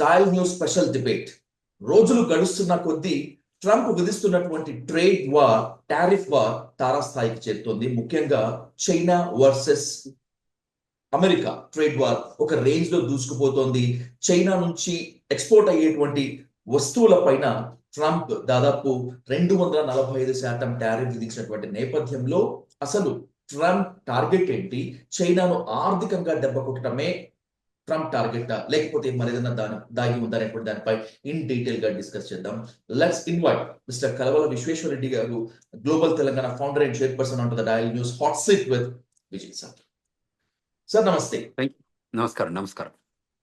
Dial news special debate. రోజులు గడుస్తున్న కొద్దీ ట్రంప్ విధిస్తున్నటువంటి ట్రేడ్ వార్, టారిఫ్ వార్ తారాస్థాయికి చేరుతోంది. ముఖ్యంగా China versus America trade war ఒక రేంజ్ లో దూసుకుపోతోంది. చైనా నుంచి ఎక్స్పోర్ట్ అయ్యేటువంటి వస్తువుల పైన ట్రంప్ దాదాపు 245% టారిఫ్ విధించినటువంటి నేపథ్యంలో అసలు ట్రంప్ టార్గెట్ ఏంటి? చైనాను ఆర్థికంగా దెబ్బ కొట్టడమే ట్రంప్ టార్గెట్ లేకపోతే మరేదన్నా దాగి ఉందనేటువంటి దానిపై ఇన్ డీటెయిల్ గా డిస్కస్ చేద్దాం. Let's invite mister Kalavala Vishweshwar Reddy గారు, global Telangana founder and chairperson on to the dial news hot seat with Vijay sir. Sir నమస్తే. నమస్కారం. నమస్కారం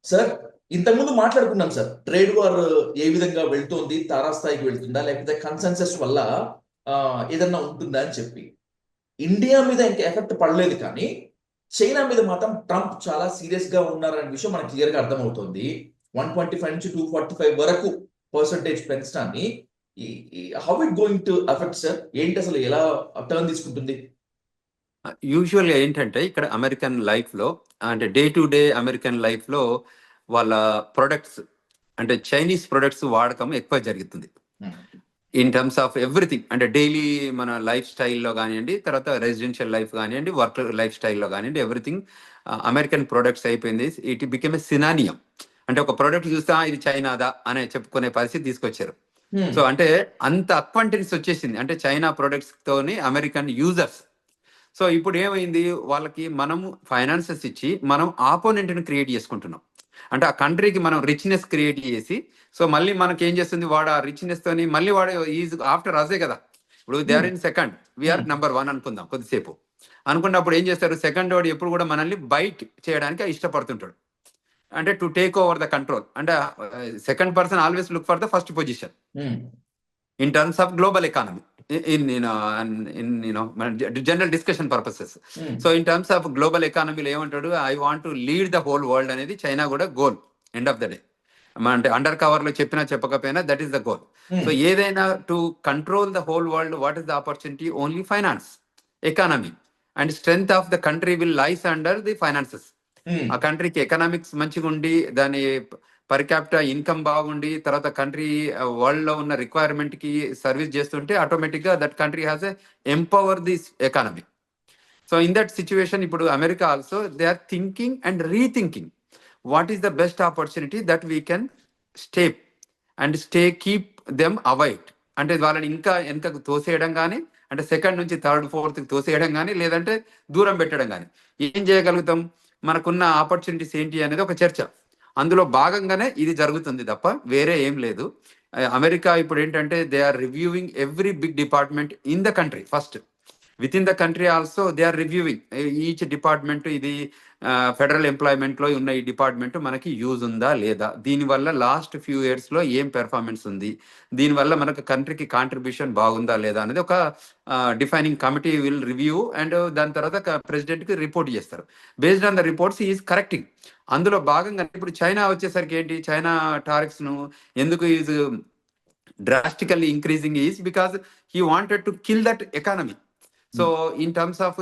సార్, ఇంతకుముందు మాట్లాడుకున్నాం సార్, ట్రేడ్ వార్ ఏ విధంగా వెళ్తోంది, తారాస్థాయికి వెళ్తుందా లేకపోతే కన్సెన్సస్ వల్ల ఏదన్నా ఉంటుందా అని చెప్పి. ఇండియా మీద ఇంకా ఎఫెక్ట్ పడలేదు, కానీ చైనా మీద మాత్రం ట్రంప్ చాలా సీరియస్ గా ఉన్నారనే విషయం మనకు క్లియర్ గా అర్థమవుతోంది. 125 నుంచి 245 వరకు పర్సెంటేజ్ పెంచడాన్ని how it going to effect sir? ఏంటి అసలు, ఎలా టర్న్ తీసుకుంటుంది? యూజువల్గా ఏంటంటే ఇక్కడ అమెరికన్ లైఫ్లో, అంటే డే టు డే అమెరికన్ లైఫ్లో వాళ్ళ ప్రొడక్ట్స్, అంటే చైనీస్ ప్రొడక్ట్స్ వాడకం ఎక్కువ జరుగుతుంది. ఇన్ టర్మ్స్ ఆఫ్ ఎవ్రీథింగ్, అంటే డైలీ మన లైఫ్ స్టైల్లో కానివ్వండి, తర్వాత రెసిడెన్షియల్ లైఫ్ కానివ్వండి, వర్క్ లైఫ్ స్టైల్లో కానివ్వండి, ఎవ్రీథింగ్ అమెరికన్ ప్రొడక్ట్స్ అయిపోయింది. It became a సినానియం. అంటే ఒక ప్రోడక్ట్ చూస్తే ఇది చైనాదా అనే చెప్పుకునే పరిస్థితి తీసుకొచ్చారు. సో అంటే అంత అక్వాంటెన్స్ వచ్చేసింది, అంటే చైనా ప్రొడక్ట్స్ తోని అమెరికన్ యూజర్స్. సో ఇప్పుడు ఏమైంది, వాళ్ళకి మనం ఫైనాన్సెస్ ఇచ్చి మనం ఆపోనెంట్ని క్రియేట్ చేసుకుంటున్నాం. అంటే ఆ కంట్రీకి మనం రిచ్నెస్ క్రియేట్ చేసి, సో మళ్ళీ మనకి ఏం చేస్తుంది, వాడు ఆ రిచ్నెస్ తోని మళ్ళీ వాడు ఈజ్ ఆఫ్టర్ అసే కదా. ఇప్పుడు they are in second, we are number 1 అనుకుందాం కొద్దిసేపు. అనుకున్నప్పుడు ఏం చేస్తారు, సెకండ్ వాడు ఎప్పుడు కూడా మనల్ని బైట్ చేయడానికి ఇష్టపడుతుంటాడు, అంటే to take over the control. అంటే second person always look for the first position in terms of global economy, in general discussion purposes. So in terms of global economy lo emantadu, I want to lead the whole world anedi China kuda goal, end of the day. అంటే under cover లో చెప్పినా చెప్పకపోయినా that is the goal. So ఏదైనా to control the whole world, what is the opportunity? Only finance, economy and strength of the country will lies under the finances. ఆ కంట్రీకి economics మంచిగా ఉండి, దాని పర్ క్యాపిటల్ ఇన్కమ్ బాగుండి, తర్వాత country world లో ఉన్న రిక్వైర్మెంట్ కి సర్వీస్ చేస్తుంటే ఆటోమేటిక్ గా that country has empower this economy. So in that situation ఇప్పుడు America also they are thinking and rethinking what is the best opportunity that we can keep them avoid. అంటే వాళ్ళని ఇంకా వెనకకు తోసేయడం కానీ, అంటే సెకండ్ నుంచి థర్డ్ ఫోర్త్ తోసేయడం కానీ, లేదంటే దూరం పెట్టడం కానీ. ఏం చేయగలుగుతాం, మనకున్న ఆపర్చునిటీస్ ఏంటి అనేది ఒక చర్చ. అందులో భాగంగానే ఇది జరుగుతుంది తప్ప వేరే ఏం లేదు. అమెరికా ఇప్పుడు ఏంటంటే they are reviewing every big department in the country. First within the country also they are reviewing each department. ఇది ఫెడరల్ ఎంప్లాయ్మెంట్ లో ఉన్న ఈ డిపార్ట్మెంట్ మనకి యూజ్ ఉందా లేదా, దీనివల్ల లాస్ట్ ఫ్యూ ఇయర్స్ లో ఏం పెర్ఫార్మెన్స్ ఉంది, దీనివల్ల మనకు కంట్రీకి కాంట్రిబ్యూషన్ బాగుందా లేదా అనేది ఒక defining committee will review, and దాని తర్వాత ప్రెసిడెంట్ కి రిపోర్ట్ చేస్తారు. Based on the reports is correcting. అందులో భాగంగా ఇప్పుడు చైనా వచ్చేసరికి ఏంటి, చైనా టారిఫ్స్ ను ఎందుకు is drastically increasing is because he wanted to kill that economy. So in terms of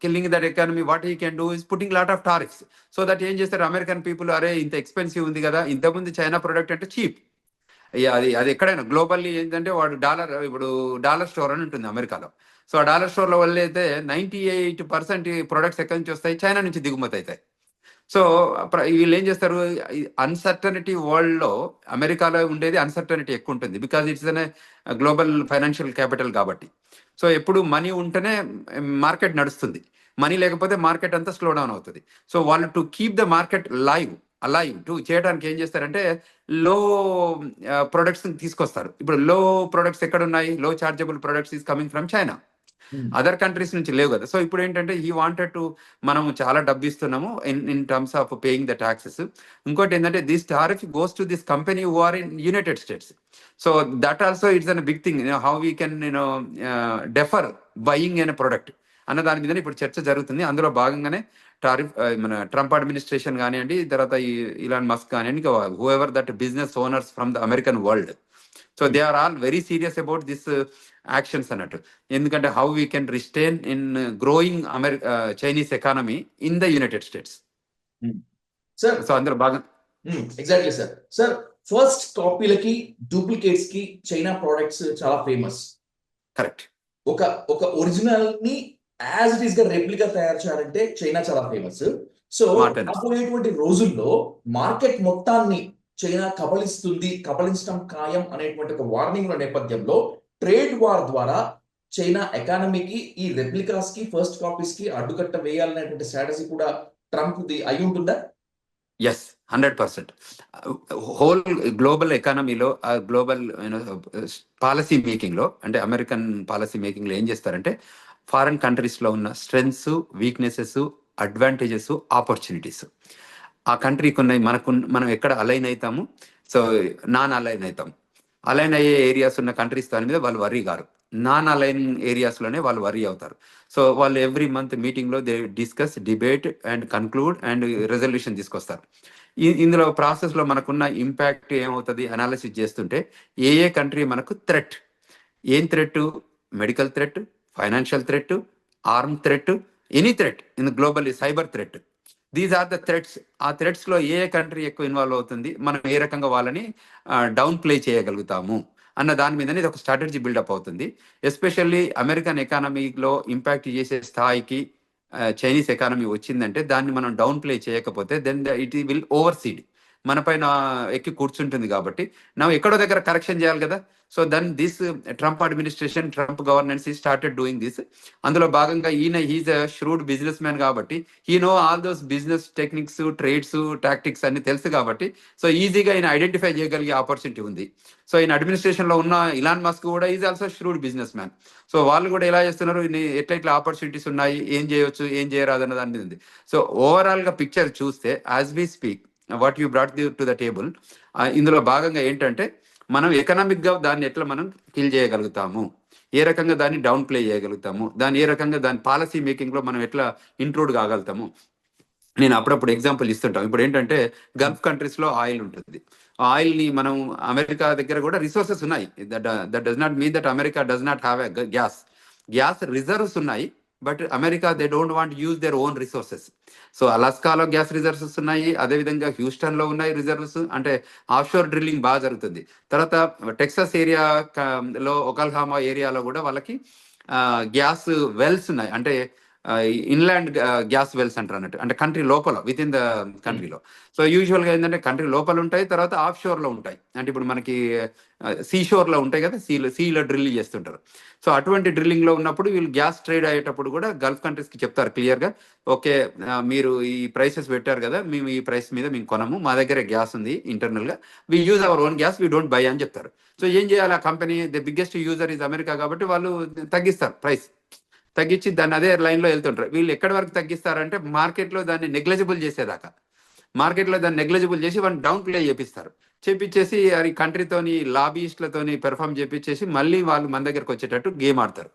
killing that economy, what he can do is putting lot of tariffs, so that ఏం చేస్తారు American people, అరే ఇంత expensive ఉంది కదా, ఇంతకుముందు China product అంటే cheap. అది ఎక్కడైనా గ్లోబల్లీ ఏంటంటే వాడు ఇప్పుడు డాలర్ స్టోర్ అని ఉంటుంది అమెరికాలో. సో ఆ డాలర్ స్టోర్లో వల్ల అయితే 98% ప్రొడక్ట్స్ ఎక్కడి నుంచి వస్తాయి, చైనా నుంచి దిగుమతి అవుతాయి. సో వీళ్ళు ఏం చేస్తారు, అన్సర్టనిటీ వరల్డ్ లో అమెరికాలో ఉండేది అన్సర్టనిటీ ఎక్కువ ఉంటుంది, బికాజ్ ఇట్స్ అనే గ్లోబల్ ఫైనాన్షియల్ క్యాపిటల్ కాబట్టి. సో ఎప్పుడు మనీ ఉంటేనే మార్కెట్ నడుస్తుంది, మనీ లేకపోతే మార్కెట్ అంతా స్లో డౌన్ అవుతుంది. సో వాళ్ళు to keep the market alive to చేయడానికి ఏం చేస్తారంటే లో ప్రొడక్ట్స్ తీసుకొస్తారు. ఇప్పుడు లో ప్రొడక్ట్స్ ఎక్కడ ఉన్నాయి, లో chargeable products is coming from China, other countries నుంచి లేవు కదా. సో ఇప్పుడు ఏంటంటే ఈ వాంటెడ్ టు, మనం చాలా డబ్బు ఇస్తున్నాము in terms of paying the taxes. ఇంకోటి ఏంటంటే this tariff goes to this company who are in United States. So that also it's an big thing, how we can defer buying an product అన్న దాని మీద ఇప్పుడు చర్చ జరుగుతుంది. అందులో భాగంగానే టారిఫ్ మన ట్రంప్ అడ్మినిస్ట్రేషన్ కానివ్వండి, తర్వాత ఈ ఇలాన్ మస్క్ కానివ్వండి, whoever that business owners from the American world, so they are all very serious about this actions అన్నట్టు. ఎందుకంటే how we can restrain in growing Chinese economy in the United States. So అందులో భాగం exactly sir. Sir, first కాపీలకి duplicates కి China products చాలా famous. Correct. ఒక ఒక original ని యాజ్ ఇట్ ఈస్ గా రెప్లికా తయారు చేయాలంటే చైనా చాలా ఫేమస్. సో రాబోయేటువంటి రోజుల్లో మార్కెట్ మొత్తాన్ని చైనా కబలించడం ఖాయం అనేటువంటి ఒక వార్నింగ్ నేపథ్యంలో ట్రేడ్ వార్ ద్వారా చైనా ఎకానమీకి ఈ రెప్లికాస్ కి ఫస్ట్ కాపీస్ కి అడ్డుకట్ట వేయాలనేటువంటి స్ట్రాటజీ కూడా ట్రంప్ ది అయి ఉంటుందా? ఎస్, 100%. హోల్ గ్లోబల్ ఎకానమీలో గ్లోబల్ పాలసీ మేకింగ్ లో, అంటే అమెరికన్ పాలసీ మేకింగ్ లో ఏం చేస్తారంటే ఫారెన్ కంట్రీస్ లో ఉన్న స్ట్రెంగ్స్, వీక్నెసెస్, అడ్వాంటేజెస్, ఆపర్చునిటీస్ ఆ కంట్రీకి ఉన్నాయి. మనం ఎక్కడ అలైన్ అవుతాము, సో నాన్ అలైన్ అవుతాం. అలైన్ అయ్యే ఏరియాస్ ఉన్న కంట్రీస్ దాని మీద వాళ్ళు వరీ గారు, నాన్ అలైన్ ఏరియాస్ లోనే వాళ్ళు వరీ అవుతారు. సో వాళ్ళు ఎవ్రీ మంత్ మీటింగ్ లో they discuss, debate and conclude and resolution తీసుకొస్తారు. ఇందులో ప్రాసెస్ లో మనకున్న ఇంపాక్ట్ ఏమవుతుంది అనాలిసిస్ చేస్తుంటే ఏ కంట్రీ మనకు థ్రెట్, ఏం threat, medical threat, financial threat, arm threat, any threat in global cyber threat, these are the threats. ఆ థ్రెట్స్ లో ఏ కంట్రీ ఎక్కువ ఇన్వాల్వ్ అవుతుంది, మనం ఏ రకంగా వాళ్ళని డౌన్ ప్లే చేయగలుగుతాము అన్న దాని మీద ఇది ఒక స్ట్రాటజీ బిల్డప్ అవుతుంది. ఎస్పెషల్లీ అమెరికన్ ఎకానమీలో ఇంపాక్ట్ చేసే స్థాయికి చైనీస్ ఎకానమీ వచ్చిందంటే దాన్ని మనం డౌన్ ప్లే చేయకపోతే దెన్ ఇట్ విల్ ఓవర్సీడ్, మన పైన ఎక్కి కూర్చుంటుంది. కాబట్టి ನಾವು ఎక్కడో దగ్గర కరెక్షన్ చేయాలి కదా. So then this Trump administration, Trump governance ఈ స్టార్టెడ్ డూయింగ్ దిస్. అందులో భాగంగా he's a shrewd business man కాబట్టి he know all those business techniques, trades, tactics అన్ని తెలుసు కాబట్టి సో ఈజీగా ఈయన ఐడెంటిఫై చేయగలిగే ఆపర్చునిటీ ఉంది. సో ఈయన అడ్మినిస్ట్రేషన్ లో ఉన్న ఇలాన్ మస్క్ కూడా is also shrewd business man. So వాళ్ళు కూడా ఎలా చేస్తున్నారు, ఎట్లా ఆపర్చునిటీస్ ఉన్నాయి, ఏం చేయొచ్చు, ఏం చేయరాదు అన్న దాని మీద ఉంది. సో ఓవరాల్ గా పిక్చర్ చూస్తే as we speak what you brought to the table, ఇందులో భాగంగా ఏంటంటే మనం ఎకనామిక్ గా దాన్ని ఎట్లా మనం కిల్ చేయగలుగుతాము, ఏ రకంగా దాన్ని డౌన్ ప్లే చేయగలుగుతాము, దాన్ని ఏ రకంగా దాని పాలసీ మేకింగ్ లో మనం ఎట్లా ఇంక్లూడ్ కాగలుగుతాము. నేను అప్పుడప్పుడు ఎగ్జాంపుల్ ఇస్తుంటాం. ఇప్పుడు ఏంటంటే గల్ఫ్ కంట్రీస్ లో ఆయిల్ ఉంటుంది. ఆయిల్ ని మనం అమెరికా దగ్గర కూడా రిసోర్సెస్ ఉన్నాయి. That does not mean that America does not have a gas reserves ఉన్నాయి. But America they don't want use their own resources. So అలాస్కాలో గ్యాస్ రిజర్వ్స్ ఉన్నాయి, అదేవిధంగా హ్యూస్టన్ లో ఉన్నాయి రిజర్వ్స్, అంటే ఆఫ్షోర్ డ్రిల్లింగ్ బాగా జరుగుతుంది. తర్వాత టెక్సాస్ ఏరియా లో, ఒకల్హామా ఏరియాలో కూడా వాళ్ళకి గ్యాస్ వెల్స్ ఉన్నాయి, అంటే ఇన్లాండ్ గ్యాస్ వెల్స్ అంటారు అన్నట్టు, అంటే కంట్రీ లోపల, విత్ ఇన్ ద కంట్రీలో. సో యూజువల్ గా ఏంటంటే కంట్రీ లోపల ఉంటాయి, తర్వాత ఆఫ్ షోర్ లో ఉంటాయి, అంటే ఇప్పుడు మనకి సీ షోర్ లో ఉంటాయి కదా, సీలో డ్రిల్ చేస్తుంటారు. సో అటువంటి డ్రిల్లింగ్ లో ఉన్నప్పుడు వీళ్ళు గ్యాస్ ట్రేడ్ అయ్యేటప్పుడు కూడా గల్ఫ్ కంట్రీస్ కి చెప్తారు క్లియర్ గా, ఓకే మీరు ఈ ప్రైసెస్ పెట్టారు కదా, మేము ఈ ప్రైస్ మీద మేము కొనము, మా దగ్గర గ్యాస్ ఉంది ఇంటర్నల్ గా, we use our own gas, we don't buy అని చెప్తారు. సో ఏం చేయాలి, ఆ company the biggest user is America కాబట్టి వాళ్ళు తగ్గిస్తారు, ప్రైస్ తగ్గించి దాన్ని అదే లైన్ లో వెళ్తుంటారు. వీళ్ళు ఎక్కడి వరకు తగ్గిస్తారంటే మార్కెట్ లో దాన్ని నెగ్లెజిబుల్ చేసేదాకా, మార్కెట్ లో దాన్ని నెగ్లెజిబుల్ చేసి వాళ్ళని డౌన్ ప్లే చేపిస్తారు. చేపించేసి అది కంట్రీతోని లాబీయిస్ట్లతోని పెర్ఫామ్ చేపించేసి మళ్ళీ వాళ్ళు మన దగ్గరకు వచ్చేటట్టు గేమ్ ఆడతారు.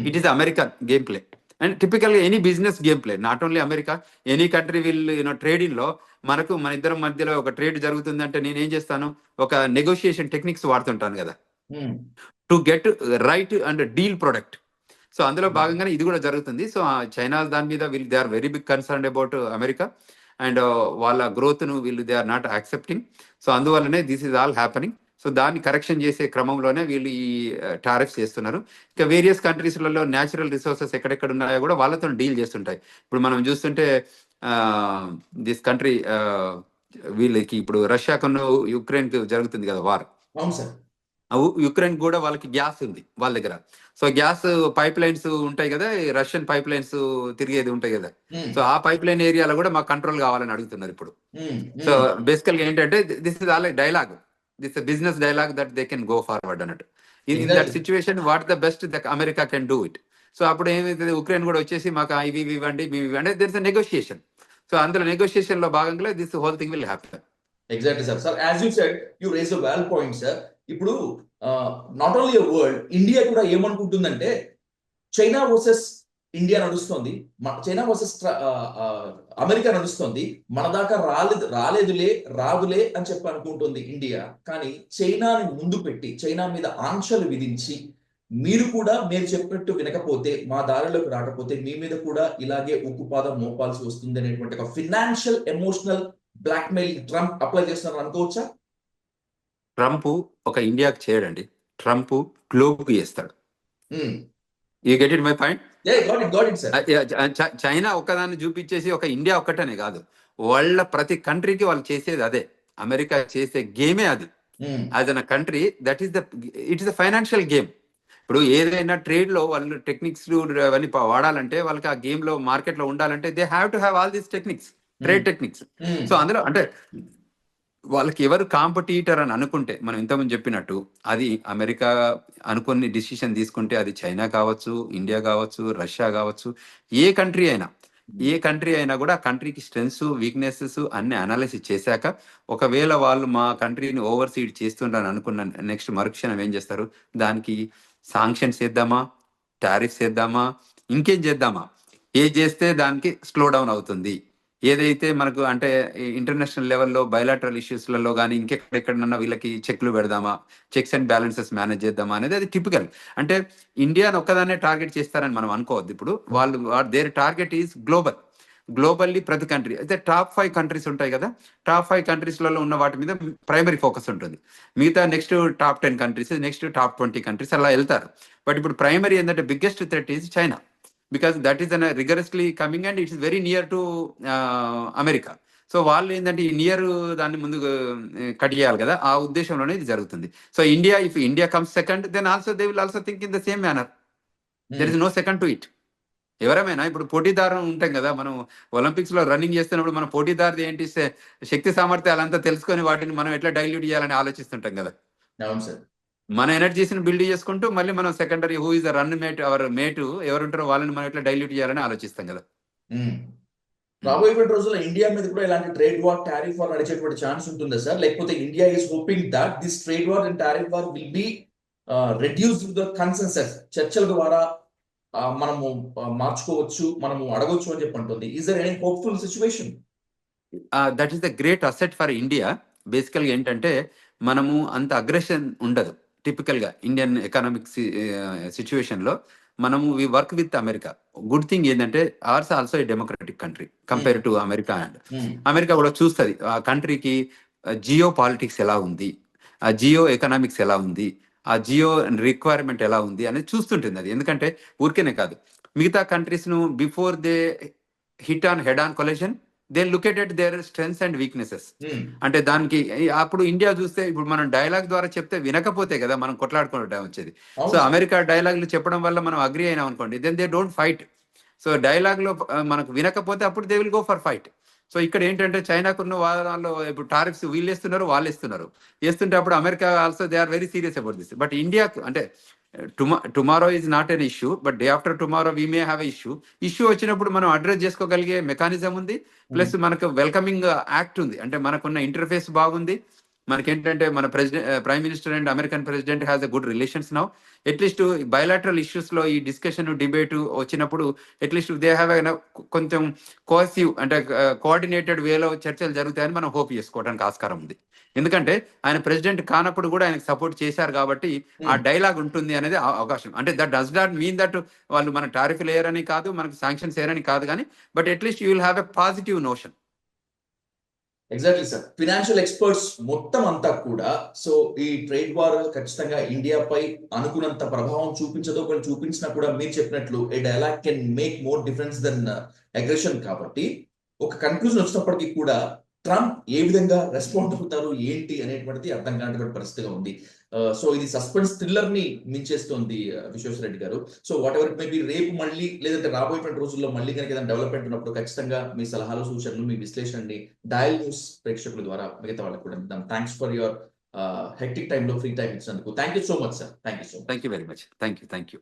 It is American game play and typical గా any business game play, not only America, any country will trading లో మనకు మన ఇద్దరం మధ్యలో ఒక ట్రేడ్ జరుగుతుందంటే నేను ఏం చేస్తాను, ఒక నెగోషియేషన్ టెక్నిక్స్ వాడుతుంటాను కదా to get right and deal product. So అందులో భాగంగానే ఇది కూడా జరుగుతుంది. సో చైనా దాని మీద they are very big concern about America and వాళ్ళ గ్రోత్ ను they are not accepting. So అందువల్లనే this is all happening. So దాన్ని కరెక్షన్ చేసే క్రమంలోనే వీళ్ళు ఈ టారిఫ్స్ చేస్తున్నారు. ఇంకా వేరియస్ కంట్రీస్లలో న్యాచురల్ రిసోర్సెస్ ఎక్కడెక్కడ ఉన్నాయో కూడా వాళ్ళతో డీల్ చేస్తుంటాయి. ఇప్పుడు మనం చూస్తుంటే దిస్ కంట్రీ వీళ్ళకి ఇప్పుడు రష్యాకు యుక్రెయిన్ కు జరుగుతుంది కదా వార్, యుక్రెయిన్ కూడా వాళ్ళకి గ్యాస్ ఉంది వాళ్ళ దగ్గర. సో గ్యాస్ పైప్ లైన్స్ ఉంటాయి కదా, రష్యన్ పైప్ లైన్స్ తిరిగేది ఉంటాయి కదా, సో ఆ పైప్ లైన్ ఏరియాలో కూడా మాకు కంట్రోల్ కావాలని అడుగుతున్నారు ఇప్పుడు. సో బేసికల్ గా ఏంటంటే this is all dialogue, this business dialogue that they can go forward అన్నట్టు. In that situation what the best the America can do it. So అప్పుడు ఏమైతే ఉక్రెయిన్ కూడా వచ్చేసి మాకు ఇవి ఇవ్వండి, మేము ఇవ్వండి, there is a negotiation. So అందులో నెగోషియేషన్ లో భాగంగా this whole thing will happen. Exactly sir. Sir as you said, you raise a valid point sir. ఇప్పుడు నాట్ ఓన్లీ వరల్డ్, ఇండియా కూడా ఏమనుకుంటుందంటే చైనా వర్సెస్ ఇండియా నడుస్తుంది, చైనా వర్సెస్ అమెరికా నడుస్తుంది, మన దాకా రాదులే అని చెప్పి అనుకుంటుంది ఇండియా. కానీ చైనాని ముందు పెట్టి చైనా మీద ఆంక్షలు విధించి మీరు చెప్పినట్టు వినకపోతే, మా దారిలోకి రాకపోతే మీ మీద కూడా ఇలాగే ఉక్కుపాదం మోపాల్సి వస్తుంది అనేటువంటి ఒక financial emotional blackmail Trump apply చేస్తున్నారు అనుకోవచ్చా? ట్రంప్ ఒక ఇండియాకి చేయడండి, ట్రంప్ గ్లోబ్కి చేస్తాడు. You get it my point? Got it sir. China ఒక్కదాన్ని చూపించేసి ఒక ఇండియా ఒక్కటనే కాదు, వాళ్ళ ప్రతి కంట్రీకి వాళ్ళు చేసేది అదే. అమెరికా చేసే గేమే అది. As an country that is it is the financial game. ఇప్పుడు ఏదైనా ట్రేడ్ లో వాళ్ళు టెక్నిక్స్ అవన్నీ వాడాలంటే, వాళ్ళకి ఆ గేమ్ లో మార్కెట్ లో ఉండాలంటే they have to have all these techniques, trade techniques. So అందులో అంటే వాళ్ళకి ఎవరు కాంపిటీటర్ అని అనుకుంటే, మనం ఇంతకుముందు చెప్పినట్టు అది అమెరికా అనుకుని డిసిషన్ తీసుకుంటే, అది చైనా కావచ్చు, ఇండియా కావచ్చు, రష్యా కావచ్చు, ఏ కంట్రీ అయినా కూడా ఆ కంట్రీకి స్ట్రెంగ్స్, వీక్నెసెస్ అన్ని అనాలిసిస్ చేశాక, ఒకవేళ వాళ్ళు మా కంట్రీని ఓవర్సీడ్ చేస్తుండ్రని అనుకున్న నెక్స్ట్ మరుక్షణం ఏం చేస్తారు, దానికి సాంక్షన్స్ వేద్దామా, టారిఫ్స్ వేద్దామా, ఇంకేం చేద్దామా, ఏది చేస్తే దానికి స్లో డౌన్ అవుతుంది. ఏదైతే మనకు అంటే ఇంటర్నేషనల్ లెవెల్లో బయలాటరల్ ఇష్యూస్లలో కానీ ఇంకెక్కడెక్కడన్నా వీళ్ళకి చెక్లు పెడదామా, చెక్స్ అండ్ బ్యాలెన్సెస్ మేనేజ్ చేద్దామా అనేది అది టిపికల్. అంటే ఇండియాను ఒక్కదాన్నే టార్గెట్ చేస్తారని మనం అనుకోవద్దు. ఇప్పుడు వాళ్ళు దేర్ టార్గెట్ ఈజ్ గ్లోబల్లీ ప్రతి కంట్రీ. అయితే టాప్ 5 కంట్రీస్ ఉంటాయి కదా, టాప్ 5 కంట్రీస్లలో ఉన్న వాటి మీద ప్రైమరీ ఫోకస్ ఉంటుంది. మిగతా next top 10 countries, next top 20 countries అలా వెళ్తారు. బట్ ఇప్పుడు ప్రైమరీ ఏంటంటే biggest threat is China, because that is an rigorously coming and it's very near to America. So వాళ్ళు ఏంటంటే ఈ నియర్ దాన్ని ముందు కట్ చేయాలి కదా, ఆ ఉద్దేశంలోనే ఇది జరుగుతుంది. So if India comes second, then also they will also think in the same manner. There is no second to it. ఎవరమైనా ఇప్పుడు పోటీదారు ఉంటాం కదా, మనం ఒలింపిక్స్ లో రన్నింగ్ చేస్తున్నప్పుడు మన పోటీదారు ఏంటి శక్తి సామర్థ్యాలంతా తెలుసుకొని వాటిని మనం ఎట్లా డైల్యూట్ చేయాలని ఆలోచిస్తుంటాం కదా. అవును సార్. మన ఎనర్జీస్ని బిల్డ్ చేసుకుంటూ మళ్ళీ మనం secondary who is the run mate, our mate ఎవరుంటారో వాళ్ళని మనం ఎట్లా డైల్యూట్ చేయాలని ఆలోచిస్తాం కదా. రాబోయే రోజుల్లో ఇండియా మీద కూడా ఇలాంటి ట్రేడ్ వార్, టారిఫ్ వార్ నడిచేటువంటి ఛాన్స్ ఉంటుందా సార్? లేకపోతే India is hoping that this trade war and tariff war will be reduced the consensus, చర్చల ద్వారా మనము మార్చుకోవచ్చు, మనము అడగొచ్చు అని చెప్పి అంటుంది. Is there any hopeful situation? That is the great asset for India. బేసికల్గా ఏంటంటే మనము అంత అగ్రెషన్ ఉండదు. టిపికల్గా ఇండియన్ ఎకనామిక్ సిచ్యువేషన్లో మనము we work with America. Good thing ఏంటంటే ours also a democratic country compare to America. And America కూడా చూస్తుంది ఆ కంట్రీకి జియో పాలిటిక్స్ ఎలా ఉంది, ఆ జియో ఎకనామిక్స్ ఎలా ఉంది, ఆ జియో రిక్వైర్మెంట్ ఎలా ఉంది అనేది చూస్తుంటుంది. అది ఎందుకంటే ఊరికేనే కాదు, మిగతా కంట్రీస్ను before they hit on head on collision they look at their strengths and weaknesses. అంటే దానికి అప్పుడు ఇండియా చూస్తే ఇప్పుడు మనం డైలాగ్ ద్వారా చెప్తే వినకపోతే కదా మనం కొట్లాడుకోవడం వచ్చేది. సో అమెరికా డైలాగులు చెప్పడం వల్ల మనం అగ్రి అయినాం అనుకోండి, then they don't fight. So dialogue లో మనకు వినకపోతే అప్పుడు they will go for fight. So ఇక్కడ ఏంటంటే చైనాకున్న వాదనాల్లో ఇప్పుడు టారిఫ్స్ వీళ్ళు వేస్తున్నారు, వాళ్ళు వేస్తుంటే అప్పుడు America also they are very serious about this. But India అంటే tomorrow is not an issue, but day after tomorrow we may have issue వచ్చినప్పుడు మనం అడ్రస్ చేసుకోగలిగే మెకానిజం ఉంది. ప్లస్ మనకు వెల్కమింగ్ యాక్ట్ ఉంది. అంటే మనకున్న ఇంటర్ఫేస్ బాగుంది. మనకేంటంటే మన prime minister and American president has a good relations now. At least bilateral issues లో ఈ డిస్కషన్ డిబేట్ వచ్చినప్పుడు అట్లీస్ట్ దే హ్యావ్ కొంచెం కోసివ్ అంటే కోఆర్డినేటెడ్ వేలో చర్చలు జరుగుతాయని మనం హోప్ చేసుకోవడానికి ఆస్కారం ఉంది. ఎందుకంటే ఆయన ప్రెసిడెంట్ కానప్పుడు కూడా ఆయనకు సపోర్ట్ చేశారు కాబట్టి ఆ డైలాగ్ ఉంటుంది అనేది అవకాశం. అంటే that does not mean that వాళ్ళు మన టారిఫ్ లేయరని కాదు, మనకు శాంక్షన్స్ లేయరని కాదు, కానీ but at least you will have a positive notion. Exactly sir. Financial experts మొత్తం అంతా కూడా సో ఈ ట్రేడ్ వార్ ఖచ్చితంగా ఇండియాపై అనుకున్నంత ప్రభావం చూపించదో, ఒకవేళ చూపించినా కూడా మీరు చెప్పినట్లు a dialogue can make more difference than aggression. కాబట్టి ఒక కన్క్లూజన్ వచ్చినప్పటికీ కూడా ట్రంప్ ఏ విధంగా రెస్పాండ్ అవుతారు ఏంటి అనేటువంటిది అర్థం కానటువంటి పరిస్థితిగా ఉంది. సో ఇది సస్పెన్స్ థ్రిల్లర్ ని మించేస్తుంది విశ్వేశ్వర రెడ్డి గారు. సో వాట్ ఎవర్ మేబీ రేపు మళ్ళీ లేదంటే రాబోయేటువంటి రోజుల్లో మళ్ళీ కనుక ఏదైనా డెవలప్మెంట్ ఉన్నప్పుడు ఖచ్చితంగా మీ సలహాలు, సూచనలు, మీ విశ్లేషణని డయల్ న్యూస్ ప్రేక్షకుల ద్వారా మిగతా వాళ్ళకి కూడా ఇద్దాం. థ్యాంక్స్ ఫర్ యువర్ హెక్టిక్ టైంలో ఫ్రీ టైం ఇచ్చినందుకు. Thank you so much sir. Thank you so much. Thank you very much. Thank you.